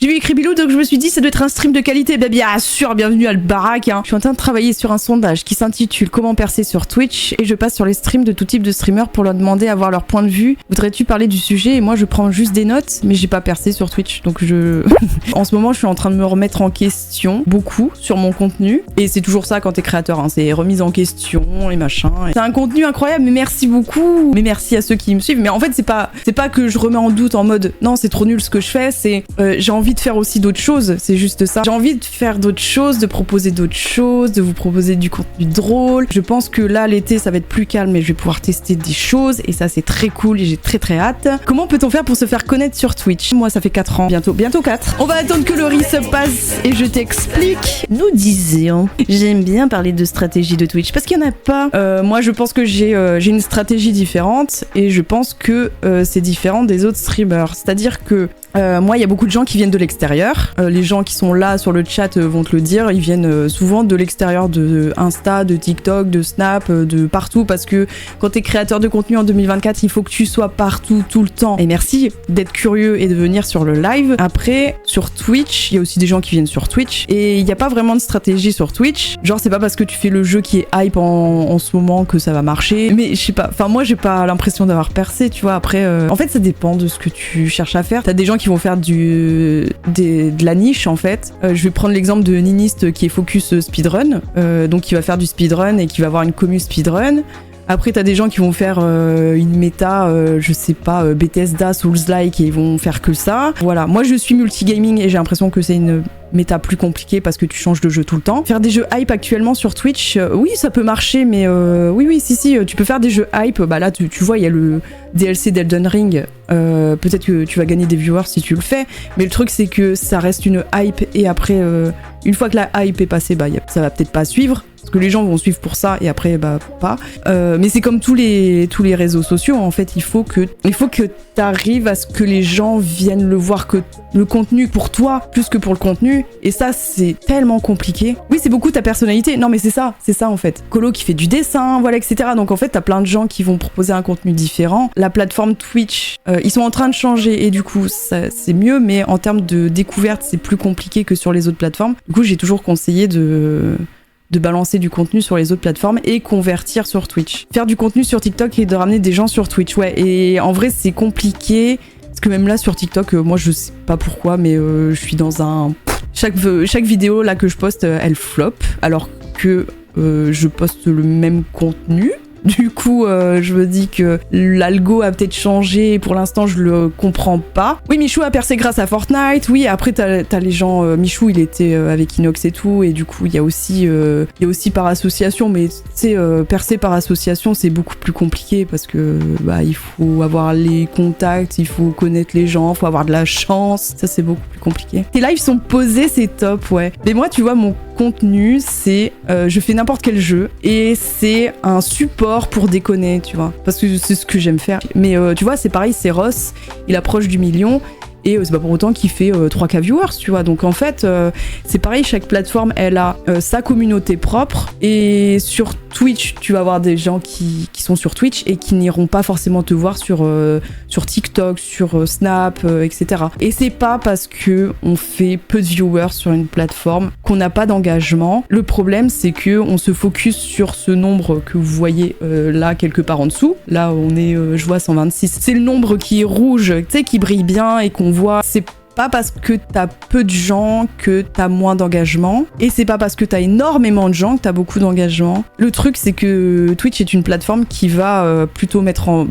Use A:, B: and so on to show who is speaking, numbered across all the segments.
A: J'ai vu écrit Bilou, donc je me suis dit ça doit être un stream de qualité. Bah bien sûr, bienvenue à le baraque. Je suis en train de travailler sur un sondage qui s'intitule Comment percer sur Twitch et je passe sur les streams de tout type de streamers pour leur demander à voir leur point de vue. Voudrais-tu parler du sujet? Et moi je prends juste des notes, mais j'ai pas percé sur Twitch, donc en ce moment je suis en train de me remettre en question beaucoup sur mon contenu et c'est toujours ça quand t'es créateur, hein. C'est remise en question et machin. C'est un contenu incroyable, mais merci beaucoup. Mais merci à ceux qui me suivent. Mais en fait c'est pas que je remets en doute en mode non c'est trop nul ce que je fais, c'est j'ai envie de faire aussi d'autres choses, c'est juste ça. J'ai envie de faire d'autres choses, de proposer d'autres choses, de vous proposer du contenu drôle. Je pense que là, l'été, ça va être plus calme et je vais pouvoir tester des choses et ça, c'est très cool et j'ai très hâte. Comment peut-on faire pour se faire connaître sur Twitch? Moi, ça fait 4 ans, bientôt 4. On va attendre que le riz se passe et je t'explique. Nous disions, j'aime bien parler de stratégie de Twitch parce qu'il y en a pas. Moi, je pense que j'ai une stratégie différente et je pense que c'est différent des autres streamers. C'est-à-dire que moi, il y a beaucoup de gens qui viennent de l'extérieur. Les gens qui sont là sur le chat vont te le dire. Ils viennent souvent de l'extérieur de Insta, de TikTok, de Snap, de partout. Parce que quand t'es créateur de contenu en 2024, il faut que tu sois partout, tout le temps. Et merci d'être curieux et de venir sur le live. Après, sur Twitch, il y a aussi des gens qui viennent sur Twitch. Et il n'y a pas vraiment de stratégie sur Twitch. Genre, c'est pas parce que tu fais le jeu qui est hype en ce moment que ça va marcher. Mais je sais pas. Enfin, moi, j'ai pas l'impression d'avoir percé, tu vois. Après, en fait, ça dépend de ce que tu cherches à faire. T'as des gens qui vont faire de la niche en fait. Je vais prendre l'exemple de Ninist qui est focus speedrun, donc qui va faire du speedrun et qui va avoir une commu speedrun. Après t'as des gens qui vont faire une méta, je sais pas, Bethesda, Souls-like et ils vont faire que ça. Voilà, moi je suis multigaming et j'ai l'impression que c'est une méta plus compliquée parce que tu changes de jeu tout le temps. Faire des jeux hype actuellement sur Twitch, oui ça peut marcher mais oui si tu peux faire des jeux hype. Bah là tu vois il y a le DLC d'Elden Ring, peut-être que tu vas gagner des viewers si tu le fais, mais le truc c'est que ça reste une hype et après une fois que la hype est passée, bah ça va peut-être pas suivre. Parce que les gens vont suivre pour ça et après bah pas. Mais c'est comme tous les réseaux sociaux en fait, il faut que t'arrives à ce que les gens viennent le voir, que le contenu pour toi plus que pour le contenu, et ça c'est tellement compliqué. Oui c'est beaucoup ta personnalité, non mais c'est ça en fait. Colo qui fait du dessin, voilà etc. Donc en fait t'as plein de gens qui vont proposer un contenu différent. La plateforme Twitch, ils sont en train de changer et du coup ça, c'est mieux, mais en termes de découverte c'est plus compliqué que sur les autres plateformes. Du coup j'ai toujours conseillé de balancer du contenu sur les autres plateformes et convertir sur Twitch. Faire du contenu sur TikTok et de ramener des gens sur Twitch, ouais. Et en vrai, c'est compliqué. Parce que même là, sur TikTok, moi, je sais pas pourquoi, mais je suis dans un... Chaque vidéo, là, que je poste, elle flop. Alors que je poste le même contenu. Du coup, je me dis que l'algo a peut-être changé et pour l'instant, je le comprends pas. Oui, Michou a percé grâce à Fortnite. Oui, après, t'as les gens... Michou, il était avec Inox et tout. Et du coup, il y a aussi par association. Mais tu sais, percer par association, c'est beaucoup plus compliqué parce que bah, il faut avoir les contacts, il faut connaître les gens, il faut avoir de la chance. Ça, c'est beaucoup plus compliqué. Tes lives sont posés, c'est top, ouais. Mais moi, tu vois, mon contenu, c'est... je fais n'importe quel jeu et c'est un support pour déconner, tu vois, parce que c'est ce que j'aime faire. Mais tu vois, c'est pareil, c'est Ross, il approche du million et c'est pas pour autant qu'il fait 3K viewers, tu vois. Donc en fait, c'est pareil, chaque plateforme, elle a sa communauté propre et sur Twitch, tu vas avoir des gens qui sont sur Twitch et qui n'iront pas forcément te voir sur TikTok, sur Snap, etc. Et c'est pas parce que on fait peu de viewers sur une plateforme qu'on n'a pas d'engagement. Le problème, c'est que on se focus sur ce nombre que vous voyez là quelque part en dessous. Là, on est, je vois 126. C'est le nombre qui est rouge, tu sais, qui brille bien et qu'on voit. C'est pas parce que t'as peu de gens que t'as moins d'engagement, et c'est pas parce que t'as énormément de gens que t'as beaucoup d'engagement. Le truc, c'est que Twitch est une plateforme qui va plutôt mettre en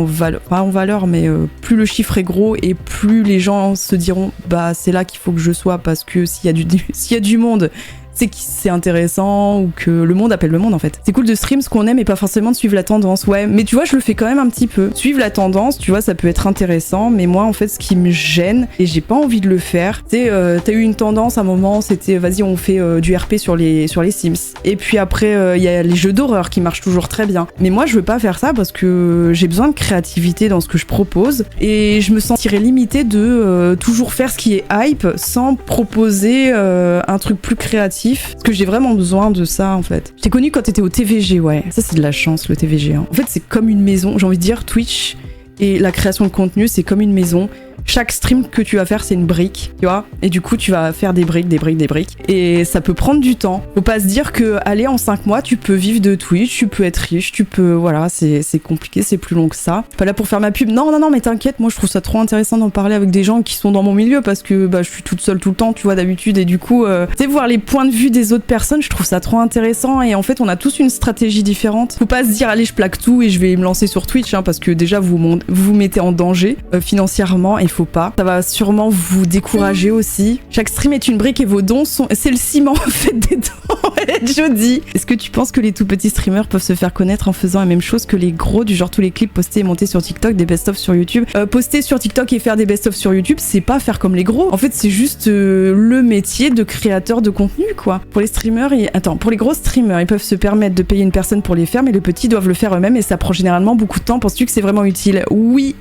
A: valeur, pas en valeur, mais plus le chiffre est gros et plus les gens se diront bah c'est là qu'il faut que je sois, parce que s'il y a du monde, c'est que c'est intéressant ou que le monde appelle le monde en fait. C'est cool de stream ce qu'on aime et pas forcément de suivre la tendance, ouais. Mais tu vois, je le fais quand même un petit peu. Suivre la tendance, tu vois, ça peut être intéressant, mais moi en fait ce qui me gêne, et j'ai pas envie de le faire, c'est t'as eu une tendance à un moment, c'était vas-y on fait du RP sur les Sims. Et puis après il y a les jeux d'horreur qui marchent toujours très bien. Mais moi je veux pas faire ça parce que j'ai besoin de créativité dans ce que je propose et je me sentirais limitée de toujours faire ce qui est hype sans proposer un truc plus créatif. Parce que j'ai vraiment besoin de ça en fait. Je t'ai connu quand t'étais au TVG, ouais. Ça c'est de la chance le TVG. Hein. En fait c'est comme une maison, j'ai envie de dire Twitch et la création de contenu c'est comme une maison. chaque stream que tu vas faire, c'est une brique, tu vois. Et du coup, tu vas faire des briques. Et ça peut prendre du temps. Faut pas se dire que, allez, en 5 mois, tu peux vivre de Twitch, tu peux être riche, tu peux... Voilà, c'est compliqué, c'est plus long que ça. Pas là pour faire ma pub. Non, mais t'inquiète, moi, je trouve ça trop intéressant d'en parler avec des gens qui sont dans mon milieu parce que je suis toute seule tout le temps, tu vois, d'habitude. Et du coup, tu sais, voir les points de vue des autres personnes, je trouve ça trop intéressant. Et en fait, on a tous une stratégie différente. Faut pas se dire, allez, je plaque tout et je vais me lancer sur Twitch, hein, parce que déjà, vous vous mettez en danger financièrement, il faut pas. Ça va sûrement vous décourager aussi. Chaque stream est une brique et vos dons sont... C'est le ciment, faites des dons, Jody. Est-ce que tu penses que les tout petits streamers peuvent se faire connaître en faisant la même chose que les gros, du genre tous les clips postés et montés sur TikTok, des best-of sur YouTube? Poster sur TikTok et faire des best-of sur YouTube, c'est pas faire comme les gros. En fait, c'est juste le métier de créateur de contenu, quoi. Pour les streamers, pour les gros streamers, ils peuvent se permettre de payer une personne pour les faire, mais les petits doivent le faire eux-mêmes et ça prend généralement beaucoup de temps. Penses-tu que c'est vraiment utile? Oui.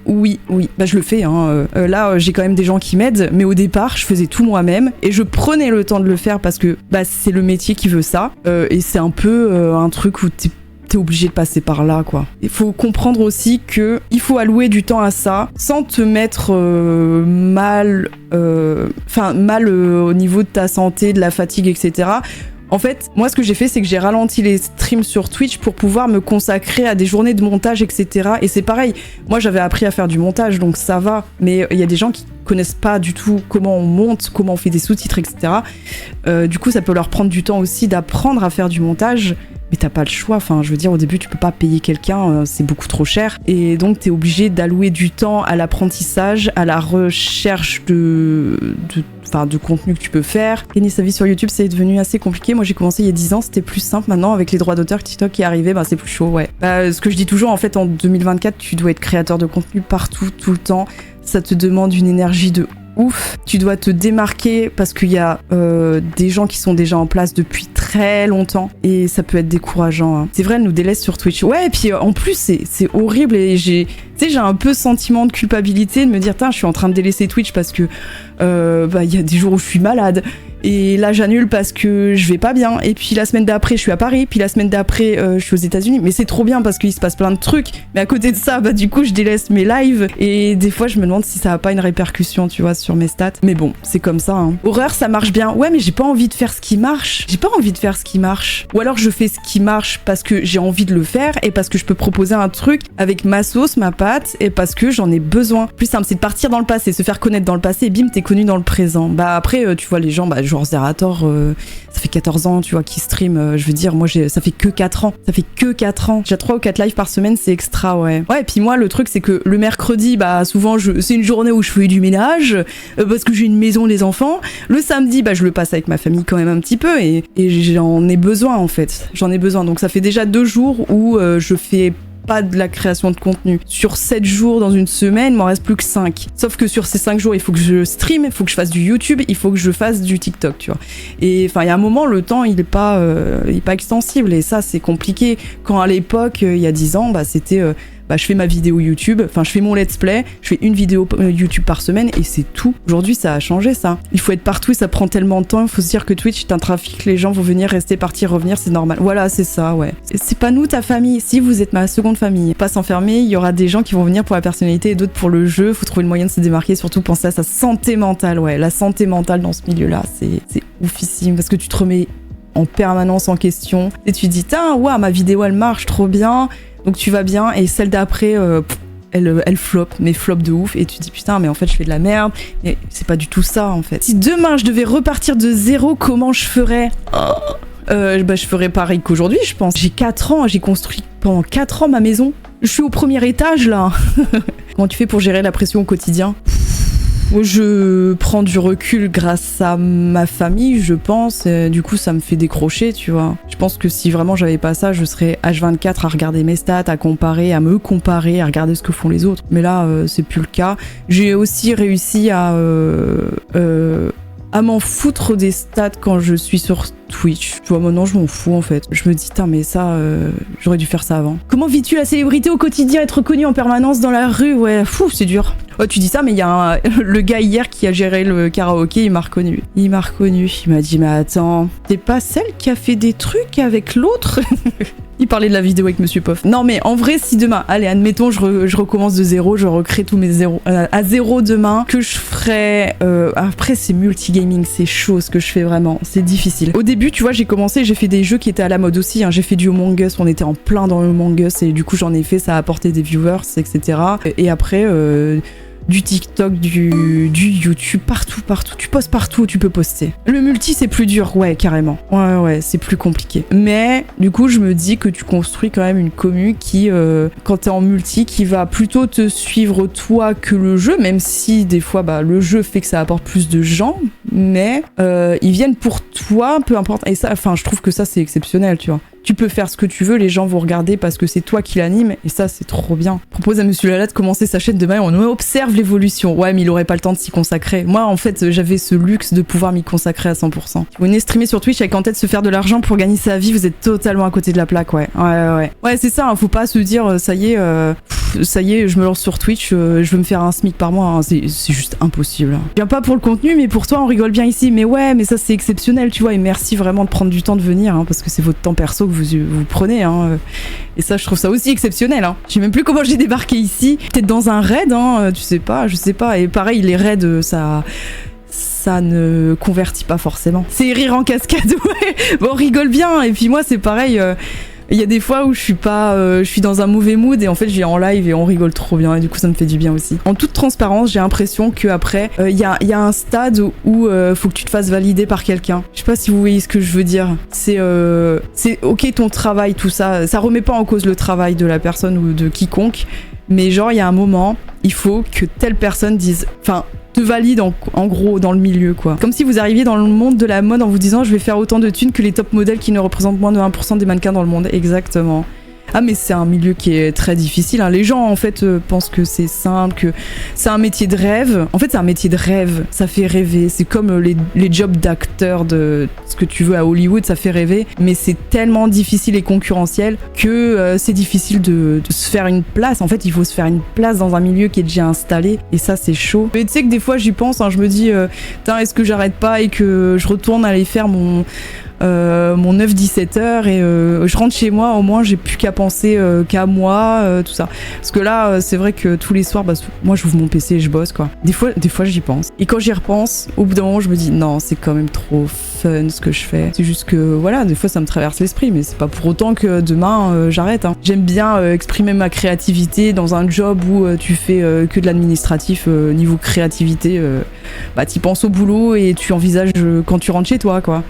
A: Bah, je le fais, hein. Là, j'ai quand même des gens qui m'aident, mais au départ, je faisais tout moi-même et je prenais le temps de le faire parce que c'est le métier qui veut ça. Et c'est un peu un truc où t'es obligé de passer par là, quoi. Il faut comprendre aussi que il faut allouer du temps à ça sans te mettre mal au niveau de ta santé, de la fatigue, etc. En fait, moi, ce que j'ai fait, c'est que j'ai ralenti les streams sur Twitch pour pouvoir me consacrer à des journées de montage, etc. Et c'est pareil. Moi, j'avais appris à faire du montage, donc ça va. Mais il y a des gens qui connaissent pas du tout comment on monte, comment on fait des sous-titres, etc. Du coup, ça peut leur prendre du temps aussi d'apprendre à faire du montage. Mais t'as pas le choix, enfin je veux dire au début tu peux pas payer quelqu'un, c'est beaucoup trop cher et donc t'es obligé d'allouer du temps à l'apprentissage, à la recherche de contenu que tu peux faire. Gagner sa vie sur YouTube c'est devenu assez compliqué, moi j'ai commencé il y a 10 ans, c'était plus simple. Maintenant avec les droits d'auteur, TikTok qui est arrivé, c'est plus chaud, ouais. Ce que je dis toujours, en fait en 2024 tu dois être créateur de contenu partout, tout le temps, ça te demande une énergie de ouf, tu dois te démarquer parce qu'il y a des gens qui sont déjà en place depuis très longtemps et ça peut être décourageant, hein. C'est vrai, elle nous délaisse sur Twitch. Ouais, et puis en plus c'est horrible et j'ai un peu sentiment de culpabilité de me dire je suis en train de délaisser Twitch parce que y a des jours où je suis malade et là j'annule parce que je vais pas bien et puis la semaine d'après je suis à Paris, puis la semaine d'après je suis aux États-Unis, mais c'est trop bien parce qu'il se passe plein de trucs, mais à côté de ça du coup je délaisse mes lives et des fois je me demande si ça a pas une répercussion, tu vois, sur mes stats, mais bon c'est comme ça, hein. Horreur, ça marche bien, ouais, mais j'ai pas envie de faire ce qui marche, ou alors je fais ce qui marche parce que j'ai envie de le faire et parce que je peux proposer un truc avec ma sauce, ma pâte, et parce que j'en ai besoin. Plus simple, c'est de partir dans le passé, se faire connaître dans le passé et bim, t'es connu dans le présent. Après tu vois les gens, genre Zerator, ça fait 14 ans, tu vois, qui stream, je veux dire, moi ça fait que 4 ans. J'ai 3 ou 4 lives par semaine, c'est extra, ouais. Ouais, et puis moi le truc c'est que le mercredi, souvent c'est une journée où je fais du ménage, parce que j'ai une maison, les enfants. Le samedi, je le passe avec ma famille quand même un petit peu et j'en ai besoin en fait. Donc ça fait déjà 2 jours où je fais pas de la création de contenu. Sur 7 jours dans une semaine, il m'en reste plus que 5. Sauf que sur ces 5 jours, il faut que je stream, il faut que je fasse du YouTube, il faut que je fasse du TikTok, tu vois. Et enfin, il y a un moment, le temps, il est pas extensible et ça, c'est compliqué. Quand à l'époque, il y a 10 ans, c'était... je fais ma vidéo YouTube, je fais mon let's play, je fais une vidéo YouTube par semaine et c'est tout. Aujourd'hui, ça a changé, ça. Il faut être partout et ça prend tellement de temps. Il faut se dire que Twitch est un trafic, les gens vont venir, rester, partir, revenir, c'est normal. Voilà, c'est ça, ouais. C'est pas nous, ta famille. Si vous êtes ma seconde famille, pas s'enfermer, il y aura des gens qui vont venir pour la personnalité et d'autres pour le jeu. Faut trouver le moyen de se démarquer, surtout penser à sa santé mentale, ouais. La santé mentale dans ce milieu-là, c'est oufissime parce que tu te remets en permanence en question et tu te dis, ouais, ma vidéo elle marche trop bien. Donc tu vas bien et celle d'après, elle flop, mais flop de ouf. Et tu te dis putain, mais en fait je fais de la merde. Et c'est pas du tout ça en fait. Si demain je devais repartir de zéro, comment je ferais? Je ferais pareil qu'aujourd'hui, je pense. J'ai 4 ans, j'ai construit pendant 4 ans ma maison. Je suis au premier étage là. Comment tu fais pour gérer la pression au quotidien? Je prends du recul grâce à ma famille, je pense. Du coup, ça me fait décrocher, tu vois. Je pense que si vraiment j'avais pas ça, je serais H24 à regarder mes stats, à me comparer, à regarder ce que font les autres. Mais là, c'est plus le cas. J'ai aussi réussi à m'en foutre des stats quand je suis sur Twitch. Tu vois, maintenant je m'en fous en fait. Je me dis, mais ça, j'aurais dû faire ça avant. Comment vis-tu la célébrité au quotidien, être connu en permanence dans la rue? Ouais, c'est dur. Ouais, tu dis ça, mais il y a le gars hier qui a géré le karaoké, il m'a reconnu. Il m'a dit, mais attends, t'es pas celle qui a fait des trucs avec l'autre? Il parlait de la vidéo avec Monsieur Poff. Non mais en vrai, si demain, allez, admettons, je recommence de zéro, je recrée tous mes zéros à zéro demain, que je ferais... après, c'est multigaming, c'est chaud ce que je fais vraiment, c'est difficile. Au début, tu vois, j'ai commencé, j'ai fait des jeux qui étaient à la mode aussi, hein. J'ai fait du Among Us, on était en plein dans le Among Us, et du coup, j'en ai fait, ça a apporté des viewers, etc. Et après... du TikTok, du YouTube, partout, tu postes partout où tu peux poster. Le multi, c'est plus dur, ouais, carrément. Ouais, c'est plus compliqué. Mais, du coup, je me dis que tu construis quand même une commu qui, quand t'es en multi, qui va plutôt te suivre toi que le jeu, même si, des fois, bah, le jeu fait que ça apporte plus de gens, mais ils viennent pour toi, peu importe. Et ça, enfin, je trouve que ça, c'est exceptionnel, tu vois. Tu peux faire ce que tu veux, les gens vont regarder parce que c'est toi qui l'anime, et ça, c'est trop bien. Propose à Monsieur Lala de commencer sa chaîne demain et on observe l'évolution. Ouais, mais il aurait pas le temps de s'y consacrer. Moi, en fait, j'avais ce luxe de pouvoir m'y consacrer à 100%. Si vous venez streamer sur Twitch avec en tête se faire de l'argent pour gagner sa vie, vous êtes totalement à côté de la plaque, ouais. Ouais, c'est ça, hein, faut pas se dire, ça y est, je me lance sur Twitch, je veux me faire un SMIC par mois, hein, c'est juste impossible. Je viens pas pour le contenu, mais pour toi, on rigole bien ici. Mais ouais, mais ça, c'est exceptionnel, tu vois, et merci vraiment de prendre du temps de venir, hein, parce que c'est votre temps perso que vous prenez, hein. Et ça, je trouve ça aussi exceptionnel, hein. Je sais même plus comment j'ai débarqué ici. Peut-être dans un raid, hein, je sais pas. Et pareil, les raids, ça ne convertit pas forcément. C'est rire en cascade, ouais. Bon, on rigole bien. Et puis moi, c'est pareil. Il y a des fois où je suis dans un mauvais mood et en fait je viens en live et on rigole trop bien et du coup ça me fait du bien aussi. En toute transparence, j'ai l'impression qu'après il y a un stade où faut que tu te fasses valider par quelqu'un. Je sais pas si vous voyez ce que je veux dire. C'est ok ton travail, tout ça, ça remet pas en cause le travail de la personne ou de quiconque, mais genre il y a un moment, il faut que telle personne dise, enfin, te valide en gros dans le milieu, quoi. Comme si vous arriviez dans le monde de la mode en vous disant je vais faire autant de thunes que les top modèles qui ne représentent moins de 1% des mannequins dans le monde. Exactement. Ah mais c'est un milieu qui est très difficile, hein. Les gens en fait pensent que c'est simple, que c'est un métier de rêve. En fait c'est un métier de rêve, ça fait rêver. C'est comme les jobs d'acteur de ce que tu veux à Hollywood, ça fait rêver. Mais c'est tellement difficile et concurrentiel que c'est difficile de se faire une place. En fait il faut se faire une place dans un milieu qui est déjà installé et ça c'est chaud. Mais tu sais que des fois j'y pense, hein, je me dis est-ce que j'arrête pas et que je retourne aller faire mon 9-17 heures et je rentre chez moi, au moins j'ai plus qu'à penser qu'à moi, tout ça. Parce que là, c'est vrai que tous les soirs, bah, moi j'ouvre mon PC et je bosse, quoi. Des fois j'y pense. Et quand j'y repense, au bout d'un moment, je me dis non, c'est quand même trop fun ce que je fais. C'est juste que voilà, des fois ça me traverse l'esprit, mais c'est pas pour autant que demain j'arrête, hein. J'aime bien exprimer ma créativité dans un job où tu fais que de l'administratif niveau créativité. Bah t'y penses au boulot et tu envisages quand tu rentres chez toi, quoi.